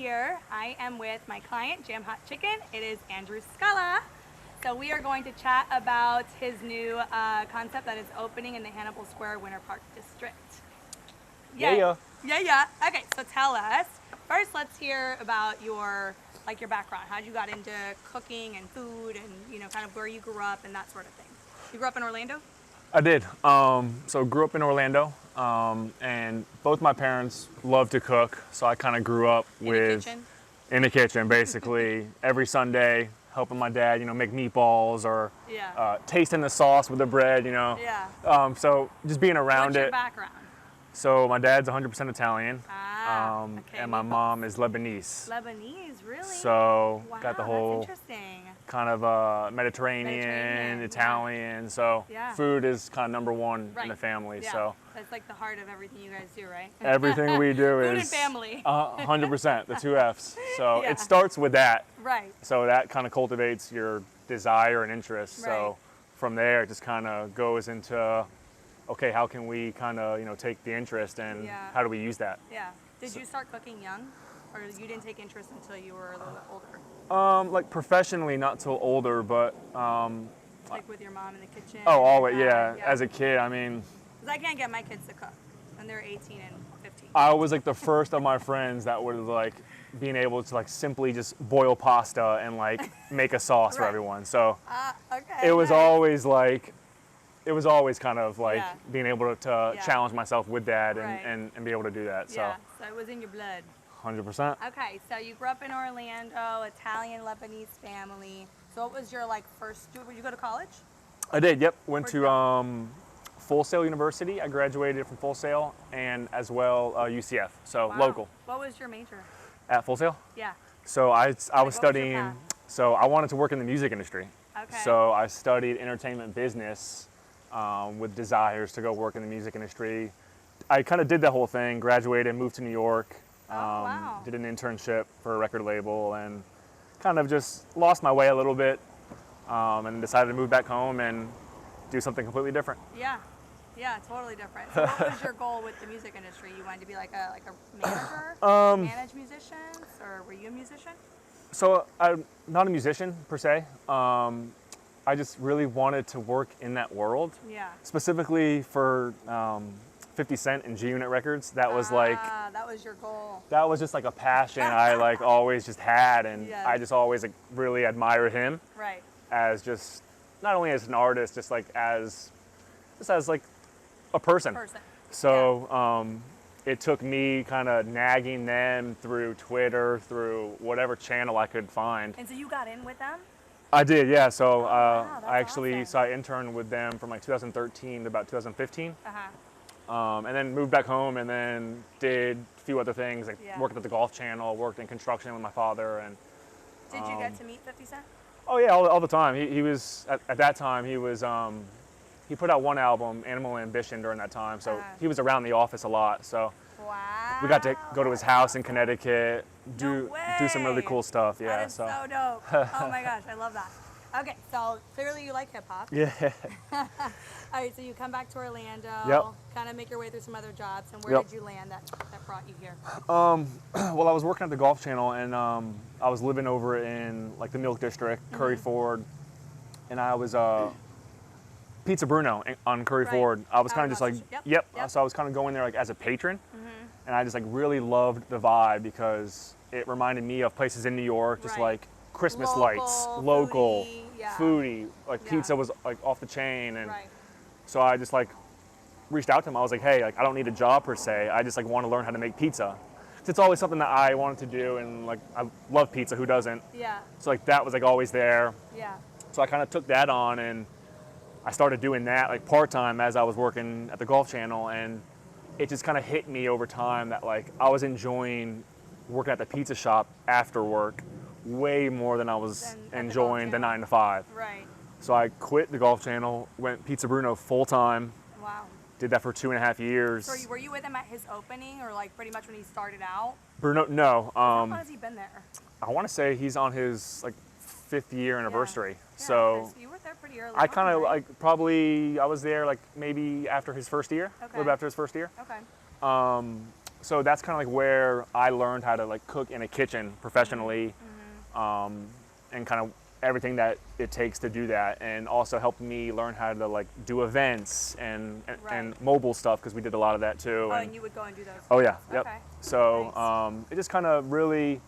here. I am with my client, Jam Hot Chicken. It is Andrew Scala. So we are going to chat about his new concept that is opening in the Hannibal Square Winter Park District. Yeah. Okay, so tell us. First, let's hear about your background. How you got into cooking and food, and kind of where you grew up and that sort of thing. You grew up in Orlando? I did. So grew up in Orlando, and both my parents loved to cook. So I kind of grew up in the kitchen, basically every Sunday, helping my dad, make meatballs or tasting the sauce with the bread, So just being around What's your background? So my dad's 100% Italian, Okay. and my mom is Lebanese. Lebanese, really? So wow, got the whole that's interesting. kind of Mediterranean, Italian. So food is kind of number one in the family. Yeah. So that's like the heart of everything you guys do, right? everything we do food is and family. 100%, the two F's. So it starts with that. Right. So that kind of cultivates your desire and interest. Right. So from there, it just kind of goes into, okay, how can we kind of, take the interest and how do we use that? Yeah. Did you start cooking young, or you didn't take interest until you were a little bit older? Like professionally, not till older, but like with your mom in the kitchen? Oh, always, yeah. As a kid, I mean, because I can't get my kids to cook, and they're 18 and 15. I was like the first of my friends that was like being able to like simply just boil pasta and like make a sauce for everyone. So it was always like, it was always kind of like being able to challenge myself with that and be able to do that. So it was in your blood. 100%. Okay, so you grew up in Orlando, Italian Lebanese family. So what was your first? Did you go to college? I did. Yep. Went to Full Sail University. I graduated from Full Sail, and as well UCF. So local. What was your major? At Full Sail? Yeah. So I was studying. So I wanted to work in the music industry. Okay. So I studied entertainment business with desires to go work in the music industry. I kind of did that whole thing. Graduated, moved to New York. Did an internship for a record label and kind of just lost my way a little bit and decided to move back home and do something completely different. Yeah, totally different. So what was your goal with the music industry? You wanted to be like a manager, manage musicians, or were you a musician? So I'm not a musician per se. I just really wanted to work in that world. Yeah. Specifically for 50 Cent and G-Unit Records. That was that was your goal. That was just like a passion I always just had, and I just always really admired him. Right. As just not only as an artist, just as like a person. So it took me kind of nagging them through Twitter, through whatever channel I could find. And so you got in with them? I did, yeah. So I interned with them from 2013 to about 2015. And then moved back home and then did a few other things, worked at the Golf Channel, worked in construction with my father. And did you get to meet 50 Cent? Oh yeah, all the time. He was, at that time, he was, he put out one album, Animal Ambition, during that time. So he was around the office a lot. So we got to go to his house in Connecticut, do some really cool stuff. Yeah, that is so dope. Oh my gosh, I love that. Okay, so clearly you like hip hop. Yeah. All right, so you come back to Orlando, kind of make your way through some other jobs, and where did you land that brought you here? Well, I was working at the Golf Channel, and I was living over in the Milk District, Curry Ford, and I was Pizza Bruno on Curry Ford. I was kind of just so I was kind of going there as a patron, and I just really loved the vibe because it reminded me of places in New York, just Christmas lights, local, foodie, pizza was off the chain, and so I just reached out to him. I was like, hey, I don't need a job per se. I just want to learn how to make pizza. It's always something that I wanted to do, and I love pizza. Who doesn't? Yeah. So that was always there. Yeah. So I kind of took that on, and I started doing that part time as I was working at the Golf Channel, and it just kind of hit me over time that I was enjoying working at the pizza shop after work way more than I was enjoying the 9 to 5. Right. So I quit the Golf Channel, went Pizza Bruno full time. Wow. Did that for 2.5 years. So were you with him at his opening, or pretty much when he started out? Bruno, no. How long has he been there? I want to say he's on his 5th year anniversary. Yeah, so you were there pretty early. I kind of probably I was there maybe after his first year, a little bit after his first year. Okay. so that's kind of like where I learned how to like cook in a kitchen professionally, and kind of everything that it takes to do that, and also helped me learn how to like do events and mobile stuff, because we did a lot of that too. Oh, and you would go and do those. Oh yeah, things. yep. Okay. So Nice. it just kind of really,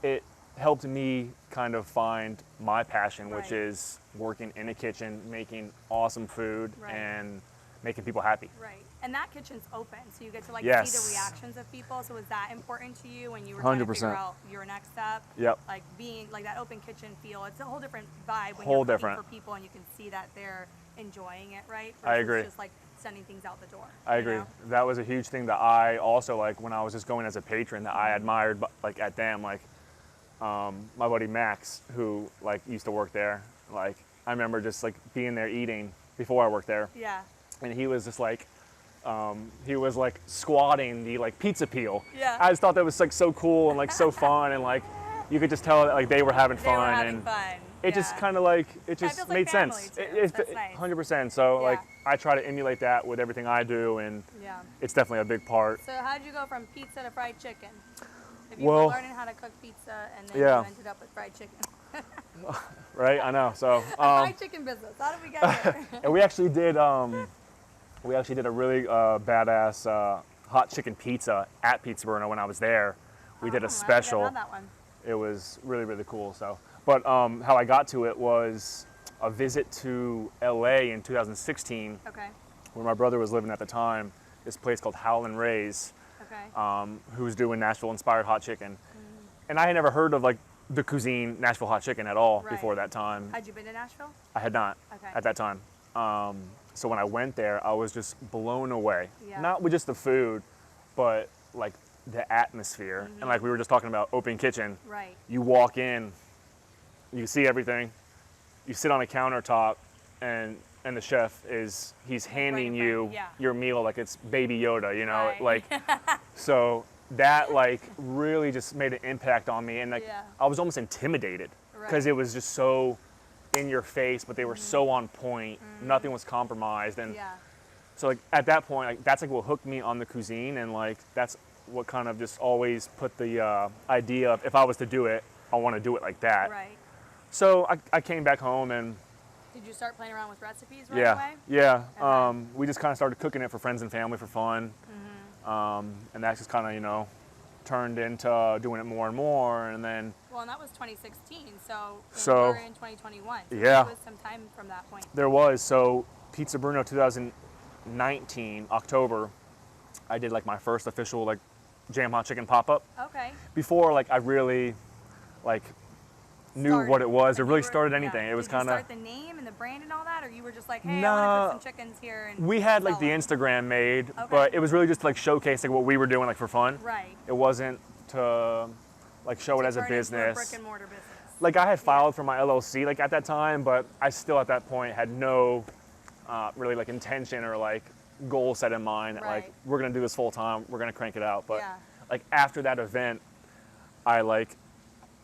it helped me kind of find my passion, which Right. is working in a kitchen, making awesome food, Right. and making people happy. Right. And that kitchen's open, so you get to like Yes. see the reactions of people. So was that important to you when you were trying to 100%. figure out your next step? Yep. Like being like that open kitchen feel, it's a whole different vibe when Whole you're cooking different. for people and you can see that they're enjoying it, right? I Versus agree. just like sending things out the door. I you agree. know? That was a huge thing that I also like when I was just going as a patron, that I admired, like at them, like my buddy Max, who like used to work there. Like I remember just like being there eating before I worked there, Yeah. and he was just like, he was like squatting the like pizza peel. Yeah. I just thought that was like so cool and like so fun, and like you could just tell that like they were having They fun, were having and fun. it just kind of like it just feels like made family, sense. too. That's nice. 100%. So Yeah. like I try to emulate that with everything I do, and Yeah. it's definitely a big part. So how did you go from pizza to fried chicken? If you Well- were learning how to cook pizza and then Yeah. you ended up with fried chicken. Right? I know. So Fried chicken business. How did we get here? and we actually did a really badass hot chicken pizza at Pizza Bruno when I was there. We did Oh, a I think special. I've had that one. It was really, really cool. So, but how I got to it was a visit to LA in 2016, Okay. where my brother was living at the time. This place called Howlin' Ray's, Okay. who was doing Nashville-inspired hot chicken, Mm. and I had never heard of like the cuisine Nashville hot chicken at all Right. before that time. Had you been to Nashville? I had not Okay. at that time. So when I went there, I was just blown away. Yeah. Not with just the food, but like the atmosphere. And like we were just talking about open kitchen. Right. You walk in, you see everything. You sit on a countertop, and the chef he's handing in front you of you, yeah. your meal like it's Baby Yoda, you know, Right. like. So that like really just made an impact on me, and like Yeah. I was almost intimidated because Right. it was just so in your face, but they were so on point. Nothing was compromised, and Yeah. so like at that point, like that's like what hooked me on the cuisine, and like that's what kind of just always put the idea of if I was to do it, I want to do it like that. Right. So I came back home, and Did you start playing around with recipes right yeah, away? yeah. Okay. We just kind of started cooking it for friends and family for fun, and that just kind of turned into doing it more and more, and then Well, and that was 2016, so, So- we're in 2021. So Yeah. It was some time from that point. there was Pizza Bruno 2019 October. I did like my first official like jam hot chicken pop up. Okay. Before like I really like knew Started. what it was or Like, really you were- started yeah. anything. It was Did you kind of start the name and the brand and all that, or you were just like, hey, I want Nah. to put some chickens here and we had like sell the them? Instagram made, Okay. but it was really just to, like showcase like what we were doing like for fun. Right. It wasn't to like show it as a Turn into business. brick and mortar business. Like I had filed for my LLC like at that time, but I still at that point had no really like intention or like goal set in mind that like Right. we're gonna do this full time, we're gonna crank it out. But Yeah. like after that event, I like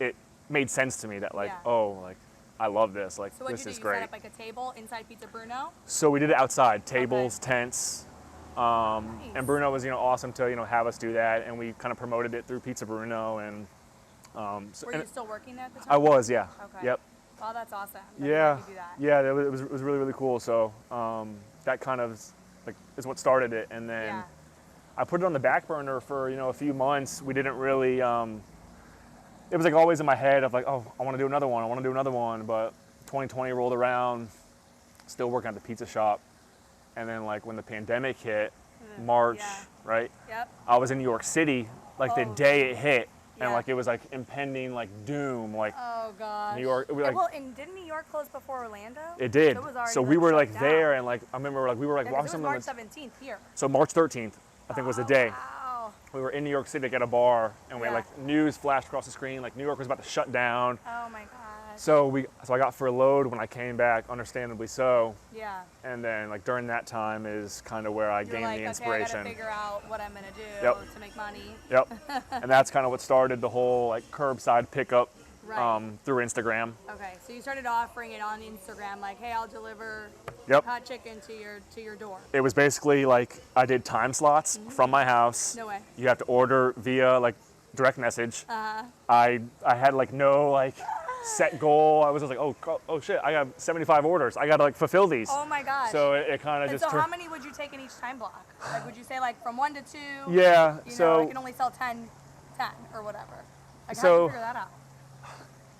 it made sense to me that like Yeah. oh like I love this, like So what this you do? is You great. set up like a table inside Pizza Bruno? So we did it outside, tables, tents. Nice. And Bruno was awesome to have us do that, and we kind of promoted it through Pizza Bruno, and so, Were and you still working there at the time? I was, yeah. Okay. Yep. Oh, that's awesome. that they Yeah, let you do that. yeah, it was really, really cool. So that kind of like is what started it, and then Yeah. I put it on the back burner for a few months. We didn't really. It was like always in my head of like, oh, I want to do another one. I want to do another one. But 2020 rolled around, still working at the pizza shop, and then like when the pandemic hit, March, Yeah. right? Yep. I was in New York City like the Oh, day it hit, Yeah. and like it was like impending like doom, like. Oh gosh. New York- we, Yeah, like- well, and didn't New York close before Orlando? It did. So, it was already, So we were shut like down. there, and like I remember like we were like Yeah, 'cause watching it was something. March like- 17th here. So March 13th, I think was the day. Wow. We were in New York City at a bar, and we had Yeah. like news flashed across the screen, like New York was about to shut down. Oh my gosh. So I got furloughed when I came back, understandably so. Yeah. And then like during that time is kind of where I You're gained like, the okay, I inspiration. gotta figure out what I'm gonna do Yep. to make money. Yep. And that's kind of what started the whole like curbside pickup Right. through Instagram. Okay, so you started offering it on Instagram, like, hey, I'll deliver Yep. hot chicken to your door. It was basically like I did time slots from my house. No way. You have to order via like direct message. I had like no like set goal. I was just like, oh shit, I got 75 orders. I got to like fulfill these. Oh my gosh. So it kind of And just so how many would you take in each time block? Like would you say like from 1 to 2? Yeah. You So know, I can only sell 10 or whatever. Like how do So- you figure that out?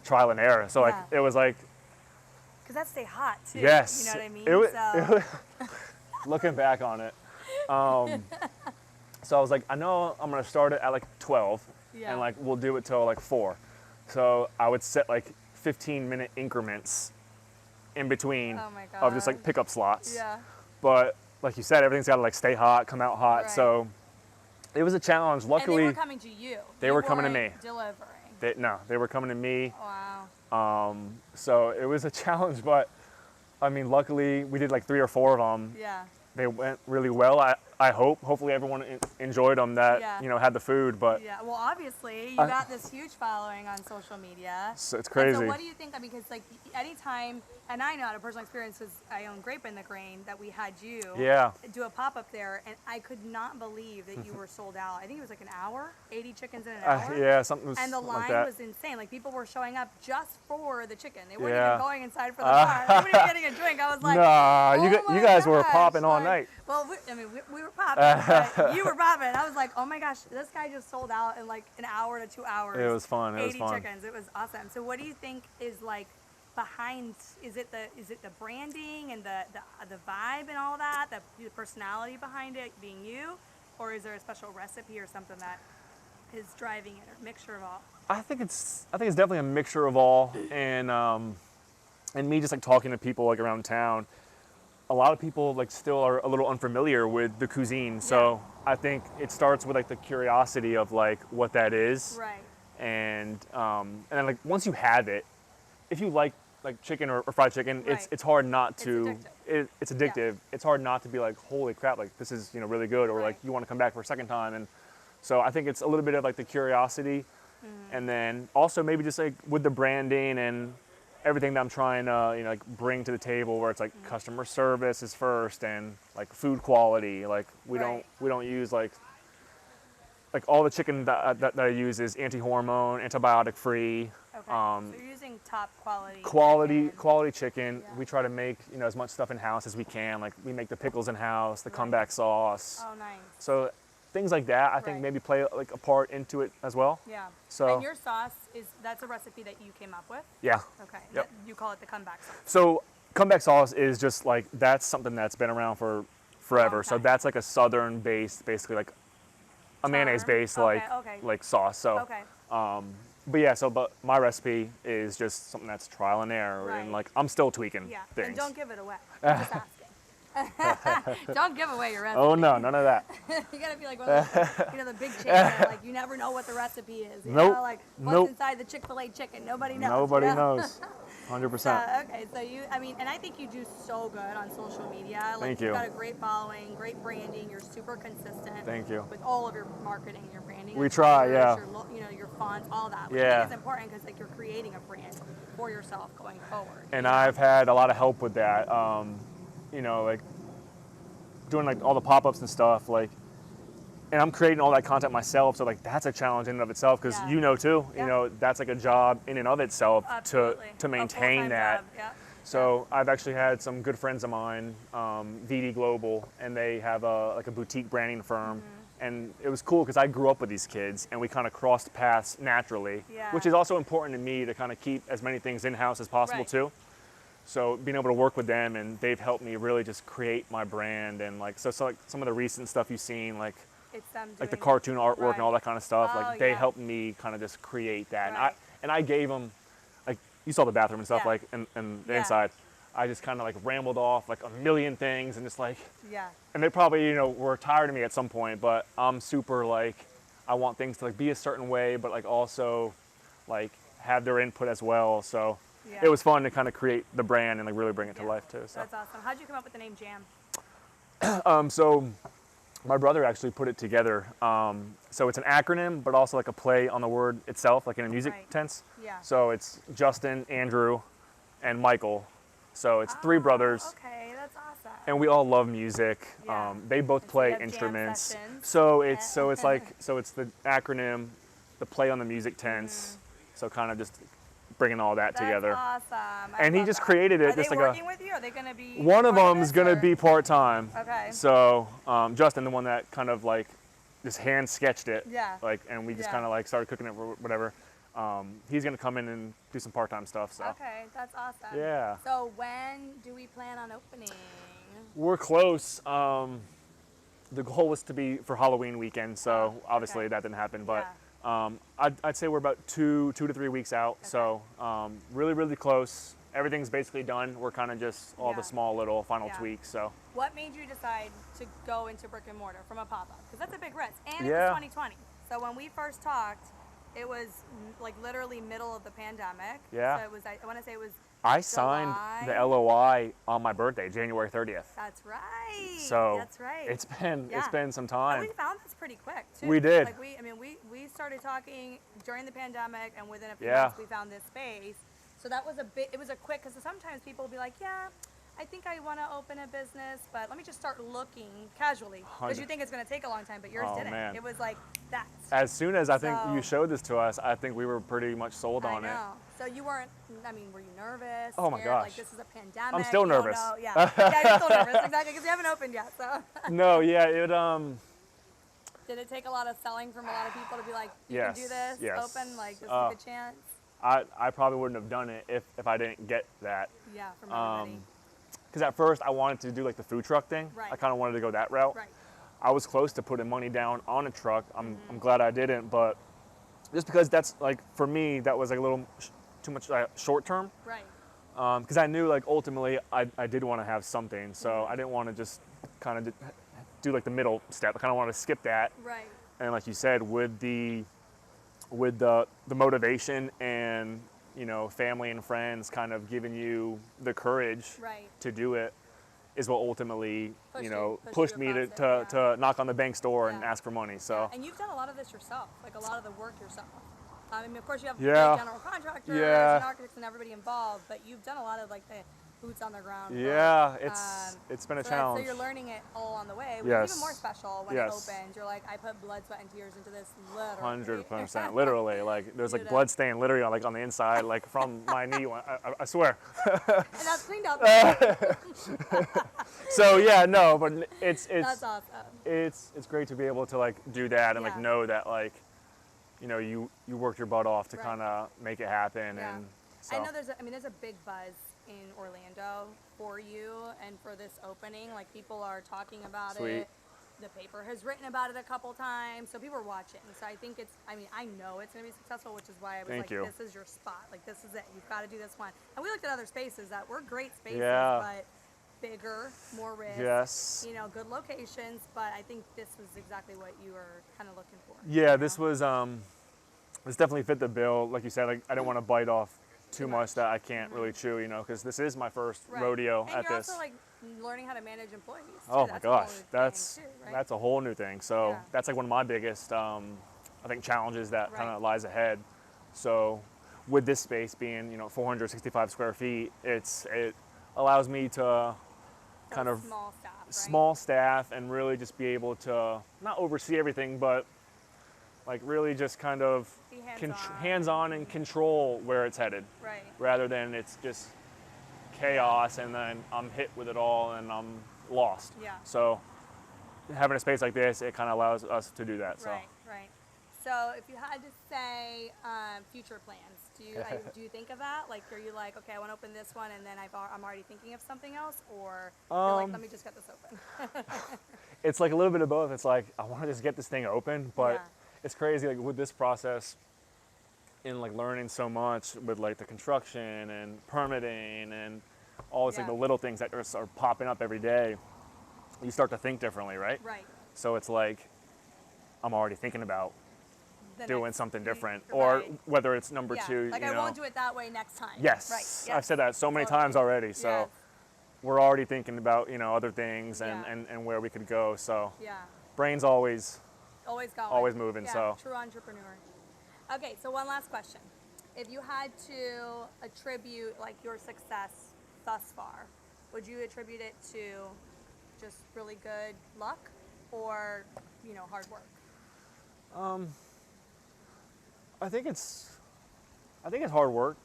trial and error. So like Yeah. it was like Because that stay hot too. yes. You know what I mean? It was, looking back on it. So I was like, I know I'm gonna start it at like 12, Yeah. and like we'll do it till like 4. So I would set like 15-minute increments in between Oh my of just God. like pickup slots. Yeah. But like you said, everything's got to like stay hot, come out hot. Right. So it was a challenge. And Luckily, they were coming to you. They You were coming to weren't me. Delivering. they were coming to me. Wow. So it was a challenge, but I mean, luckily we did like 3 or 4 of them. Yeah. They went really well. Hopefully everyone enjoyed them that, Yeah. you know, had the food, but Yeah. Well, obviously you got this huge following on social media. so it's And crazy. so what do you think? I mean, because like anytime, and I know out of personal experience, because I own Grape in the Grain, that we had you Yeah. do a pop-up there, and I could not believe that you were sold out. I think it was like an hour, 80 chickens in an hour. Yeah, something was And the like line that. was insane. Like people were showing up just for the chicken. They weren't Yeah. even going inside for the bar. They weren't even getting a drink. I was like, Nah, oh you my guys were gosh. popping all Like, night. Well, we were popping, but you were popping. I was like, oh my gosh, this guy just sold out in like an hour to 2 hours. It was fun. It was 80 fun. chickens. It was awesome. So what do you think is like behind? Is it the branding and the vibe and all that, the personality behind it being you, or is there a special recipe or something that is driving it, or a mixture of all? I think it's definitely a mixture of all, and me just like talking to people like around town. A lot of people like still are a little unfamiliar with the cuisine, so I think it starts with like the curiosity of like what that is, Right. and then like once you have it, if you like chicken or fried chicken, Right. it's hard not It's to. addictive. It's addictive. It's hard not to be like, holy crap, like this is really good, or Right. like you want to come back for a second time, and so I think it's a little bit of like the curiosity, Mm-hmm. and then also maybe just like with the branding and everything that I'm trying to like bring to the table, where it's like Mm-hmm. customer service is first, and like food quality. Like we Right. don't use like all the chicken that I use is anti-hormone, antibiotic free. Okay. So you're using top quality. chicken. Quality chicken. Yeah. We try to make as much stuff in house as we can. Like we make the pickles in house, the comeback sauce. Oh, nice. So things like that, I think Right. maybe play like a part into it as well. Yeah. So- And your sauce that's a recipe that you came up with? Yeah. Okay. Yep. You call it the comeback sauce. So comeback sauce is just like that's something that's been around for forever. So time. that's like a southern based, basically like a mayonnaise based Okay, okay. like sauce. So Okay. but yeah, but my recipe is just something that's trial and error, Right. and like I'm still tweaking Yeah. things. And don't give it away. I'm just asking. Don't give away your recipe. Oh no, none of that. You gotta be like one of those, the big chains that, like you never know what the recipe is. You Nope. know, like what's Nope. inside the Chick-fil-A chicken. Nobody knows. Nobody you know? knows. 100%. Okay, so and I think you do so good on social media. Like, Thank you've you. got a great following, great branding. You're super consistent. Thank you. With all of your marketing, your branding. We your try, colors, yeah. your fonts, all that. Which I Yeah. think is important because like you're creating a brand for yourself going forward. And I've had a lot of help with that. Like doing like all the pop-ups and stuff, like, and I'm creating all that content myself. So like that's a challenge in and of itself, because Yeah. too. Yeah. That's like a job in and of itself Absolutely. to A maintain full-time that. job, yeah. So I've actually had some good friends of mine, VD Global, and they have a boutique branding firm. Mm-hmm. And it was cool because I grew up with these kids and we kind of crossed paths naturally, Yeah. which is also important to me to kind of keep as many things in-house as possible Right. too. So being able to work with them, and they've helped me really just create my brand, and like so like some of the recent stuff you've seen, like It's them the doing- cartoon artwork Right. and all that kind of stuff, Oh, like they yeah. helped me kind of just create that. Right. And I gave them, like you saw the bathroom and stuff, Yeah. like and the Yeah. inside. I just kind of like rambled off like a million things, and just like, Yeah. and they probably were tired of me at some point, but I'm super like, I want things to like be a certain way, but like also like have their input as well. So Yeah. it was fun to kind of create the brand and like really bring it to Yeah. life too. So That's awesome. How'd you come up with the name Jam? so my brother actually put it together. So it's an acronym, but also like a play on the word itself, like in a music Right. tense. Yeah. So it's Justin, Andrew, and Michael. So it's three brothers. Okay, that's and we all love music. Yeah. They both And so you play have jam instruments, sessions. so Yeah. it's the acronym, the play on the music tense. So kind of just bringing all that That's together. awesome. And he just created it Are just they like working with you? Are they going to be one of part them's this, gonna or- be part time. Okay. So Justin, the one that kind of like just hand sketched it. Yeah. Like, and we just Yeah. kind of like started cooking it or whatever. He's gonna come in and do some part time stuff. So Okay, that's awesome. Yeah. So when do we plan on opening? we're close. The goal was to be for Halloween weekend, so obviously okay. that didn't happen. But I'd say we're about 2 to 3 weeks out. So really close. Everything's basically done. We're kind of just all Yeah. the small little final Yeah. tweaks. So What made you decide to go into brick and mortar from a pop-up? Because that's a big risk. And it was Yeah. 2020. So when we first talked, it was like literally middle of the pandemic. Yeah. So it was, I want to say it was, I signed the July. LOI on my birthday, January 30th. that's right. So that's right. it's been Yeah. some And time. we found this pretty quick too. We did. Like we started talking during the pandemic, and within a few Yeah. months we found this space. So that was it was a quick, because sometimes people will be like, yeah, I think I want to open a business, but let me just start looking casually, because you think it's going to take a long time, but yours Oh, didn't. man. It was like that. As soon as I think you So- showed this to us, I think we were pretty much sold I on it. know. So you weren't, I mean, were you nervous? Oh, my scared? gosh. Like, this is a pandemic. I'm still you don't nervous. know. Yeah. Yeah, you're still nervous, exactly, because you haven't opened yet. So No, yeah, it did it take a lot of selling from a lot of people to be like, you Yes, can do this, yes. open, like, this is a good chance? I probably wouldn't have done it if I didn't get that. Yeah, from everybody. Because at first I wanted to do like the food truck thing. Right. I kind of wanted to go that route. Right. I was close to putting money down on a truck. I'm glad I didn't, but just because that's like, for me, that was like a little too much short term. Right. Because I knew like ultimately I did want to have something, so I didn't want to just kind of do like the middle step. I kind of wanted to skip that. Right. And like you said, with the motivation and, you know, family and friends kind of giving you the courage Right. to do it is what ultimately, Pushed you know, you pushed me across to, it, to knock on the bank's door and Yeah. ask for money. So And you've done a lot of this yourself, like a lot of the work yourself. I mean, of course, you have Yeah. the general contractors Yeah. and architects and everybody involved, but you've done a lot of like the boots on the ground. work. yeah, it's been a So challenge. So you're learning it all on the way, which Yes. is even more special when Yes. it opens. You're like, I put blood, sweat, and tears into this, literally. 100%, literally. Like there's like You know. blood stain literally on the inside, like from my knee. I swear. And that's cleaned up. That's So yeah, no, but it's awesome. it's great to be able to like do that and like Yeah. know that like, you know, you worked your butt off to Right. kind of make it happen. Yeah. And so I know there's a big buzz in Orlando for you and for this opening. Like, people are talking about Sweet. it. The paper has written about it a couple times, so people are watching. So I think I know it's going to be successful, which is why I was Thank like, you. this is your spot. Like, this is it. You've got to do this one. And we looked at other spaces that were great spaces, Yeah. but bigger, more risk. Yes. You know, good locations, but I think this was exactly what you were kind of looking for. Yeah, you this know? was this definitely fit the bill. Like you said, like I didn't want to bite off too much that I can't really chew, you know, because this is my first Right. rodeo and at you're this. also like learning how to manage employees. Too. Oh my That's a whole gosh, new thing, that's too, right? that's a whole new thing. So Yeah. that's like one of my biggest, I think, challenges that kind Right. of lies ahead. So with this space being, you know, 465 square feet, it allows me to So kind of small staff, right? small staff and really just be able to not oversee everything, but like really just kind of Be hands-on. hands-on and control where it's headed, Right. rather than it's just chaos and then I'm hit with it all and I'm lost. Yeah. So having a space like this, it kind of allows us to do that. So Right. Right. So if you had to say future plans, do you think of that? Like, are you like, okay, I want to open this one, and then I'm already thinking of something else, or you're like, let me just get this open? it's like a little bit of both. It's like I want to just get this thing open, but Yeah. it's crazy. Like with this process, in like learning so much with like the construction and permitting and all this like Yeah. the little things that are popping up every day, you start to think differently, right? Right. So it's like I'm already thinking about The doing next something thing, different, or right. whether it's number Yeah. two. Like, you I know. won't do it that way next time. Yes, Right. Yes. I've said that so many Totally. times already. So Yes. we're already thinking about, you know, other things and, Yeah. and where we could go. So Yeah. brain's always Always going. Always moving, Yeah, so. true entrepreneur. Okay, so one last question. If you had to attribute like your success thus far, would you attribute it to just really good luck or, you know, hard work? I think it's hard work.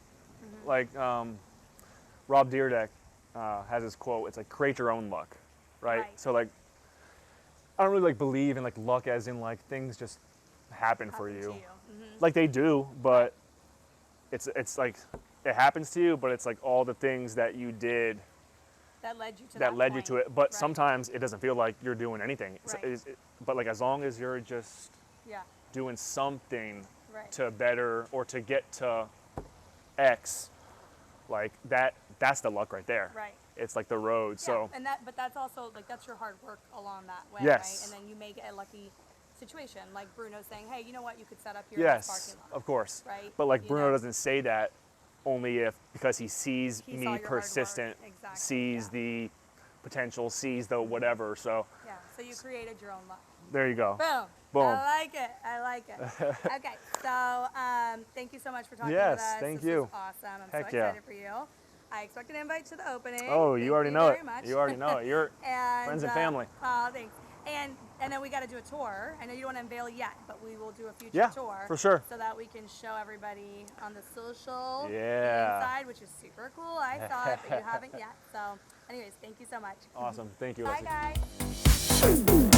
Like Rob Dyrdek has this quote. It's like create your own luck, right? So like I don't really like believe in like luck as in like things just happen for To you. Mm-hmm. Like they do, but it's like it happens to you, but it's like all the things that you did That led you to that led you point. to it. But Right. sometimes it doesn't feel like you're doing anything. Right. But like as long as you're just Yeah. doing something Right. to better or to get to X, like that's the luck right there. Right. It's like the road. Yeah. So But that's also like that's your hard work along that way, Yes. right? And then you may get a lucky situation, like Bruno's saying, hey, you know what, you could set up your in this yes, parking lot. of course. Right. But like You Bruno know? doesn't say that only because he sees He saw me your hard work. persistent, Exactly, sees yeah. the potential, sees the whatever. So Yeah. So you created your own luck. there you go. Boom. Boom. I like it. I like it. Okay. So thank you so much for talking Yes, with us. thank This you. was awesome. I'm Heck so yeah. excited for you. I expect an invite to the opening. Oh, you Thank already know very it. much. You already know it. You're And, friends and family. Oh, thanks. And then we got to do a tour. I know you don't want to unveil yet, but we will do a future Yeah, tour for sure. so that we can show everybody on the social Yeah. inside, which is super cool. I saw it, but you haven't yet. So, anyways, thank you so much. Awesome. Thank you, Bye, Leslie. guys.